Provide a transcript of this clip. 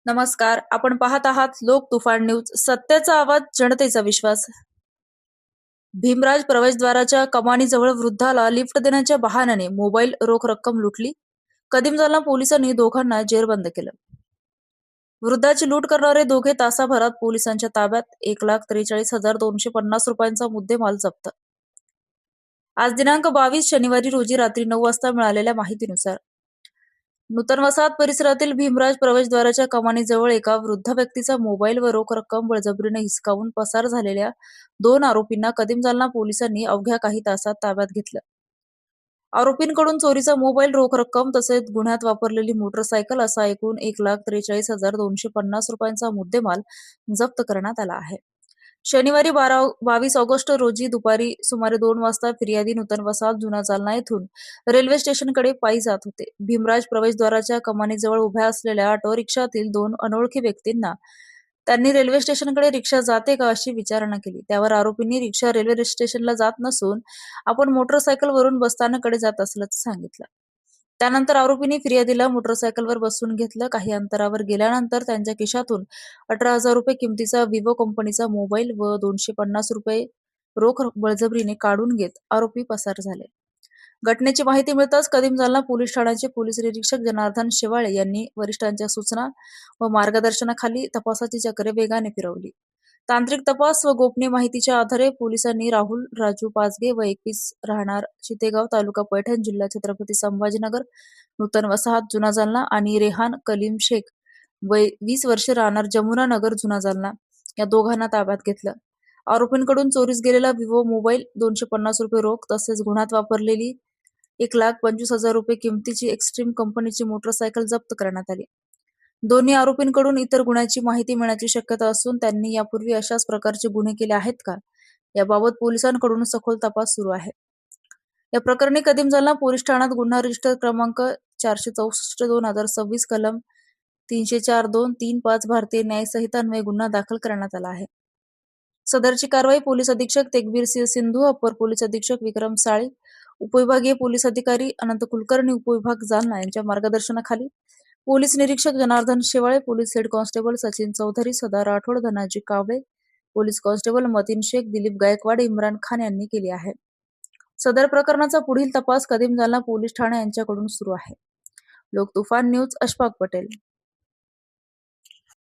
नमस्कार. आपण पाहत आहात लोक तुफान न्यूज. सत्याचा आवाज, जनतेचा विश्वास. भीमराज प्रवेशद्वाराच्या कमानीजवळ वृद्धाला लिफ्ट देण्याच्या बहाण्याने मोबाईल रोख रक्कम लुटली. कदीमजालना पोलिसांनी दोघांना जेरबंद केलं. वृद्धाची लूट करणारे दोघे तासाभरात पोलिसांच्या ताब्यात. 1,43,250 रुपयांचा मुद्देमाल जप्त. आज दिनांक 22 शनिवारी रोजी रात्री 9 वाजता मिळालेल्या माहितीनुसार नूतन वसाहत परिसरातील भीमराज प्रवेशद्वाराच्या कमानीजवळ एका वृद्ध व्यक्तीचा मोबाईल व रोख रक्कम बळजबरीने हिसकावून पसार झालेल्या 2 आरोपींना कदीमजालना पोलिसांनी अवघ्या काही तासात ताब्यात घेतलं. आरोपींकडून चोरीचा मोबाईल, रोख रक्कम तसेच गुन्ह्यात वापरलेली मोटरसायकल असा एकूण 1,43,250 रुपयांचा मुद्देमाल जप्त करण्यात आला आहे. शनिवारी 22 ऑगस्ट रोजी दुपारी सुमारे 2 वाजता फिर्यादी नूतन वसाहत जुना जालना येथून रेल्वे स्टेशनकडे पायी जात होते. भीमराज प्रवेशद्वाराच्या कमानीजवळ उभ्या असलेल्या ऑटो रिक्षातील 2 अनोळखी व्यक्तींना त्यांनी रेल्वे स्टेशनकडे रिक्षा जाते का अशी विचारणा केली. त्यावर आरोपींनी रिक्षा रेल्वे स्टेशनला जात नसून आपण मोटरसायकलवरून बसस्थानकाकडे जात असल्याचं सांगितलं. त्यानंतर आरोपींनी फिर्यादीला मोटरसायकलवर बसवून घेतलं. काही अंतरावर गेल्यानंतर त्यांच्या खिशातून 18,000 रुपये किमतीचा विवो कंपनीचा मोबाईल व 250 रुपये रोख बळजबरीने काढून घेत आरोपी पसार झाले. घटनेची माहिती मिळताच कदीमजालना पोलीस ठाण्याचे पोलीस निरीक्षक जनार्दन शेवाळे यांनी वरिष्ठांच्या सूचना व मार्गदर्शनाखाली तपासाची चक्रे वेगाने फिरवली. तांत्रिक तपास व गोपनीय माहितीच्या आधारे पोलिसांनी राहुल राजू पाचगे व 21 राहणार चितेगाव, तालुका पैठण, जिल्हा छत्रपती संभाजीनगर, नूतन वसाहत जुना जालना आणि रेहान कलीम शेख वय 20 वर्षे राहणार जमुना नगर जुना जालना या दोघांना ताब्यात घेतलं. आरोपींकडून चोरीस गेलेला विवो मोबाईल, 250 रुपये रोख तसेच गुन्ह्यात वापरलेली 1,25,000 रुपये किमतीची एक्स्ट्रीम कंपनीची मोटरसायकल जप्त करण्यात आली. दोन्ही आरोपींकडून इतर गुन्ह्याची माहिती मिळण्याची शक्यता असून त्यांनी यापूर्वी अशाच प्रकारचे गुन्हे केले आहेत का, याबाबत पोलिसांकडून सखोल तपास सुरू आहे. या प्रकरणी कदीमजालना पोलीस ठाण्यात गुन्हा रजिस्टर क्रमांक 464/2026 कलम 304(2)(3)(5) भारतीय न्याय संहिता अन्वये गुन्हा दाखल करण्यात आला आहे. सदरची कारवाई पोलीस अधीक्षक तेगबीर सिंधू, अप्पर पोलीस अधीक्षक विक्रम साळी, उपविभागीय पोलीस अधिकारी अनंत कुलकर्णी, उपविभाग जालना यांच्या मार्गदर्शनाखाली पोलीस निरीक्षक Janardan Shewale, police head constable Sachin Chaudhari, Sada Rathod, Dhanaji Kawale, police constable Matin Shaikh, Dilip Gaikwad, Imran Khan यांनी केली आहे. सदर प्रकरणाचा पुढील तपास कदीमजालना पोलीस ठाणे यांच्याकडून सुरू आहे. लोक तुफान न्यूज, अशफाक पटेल.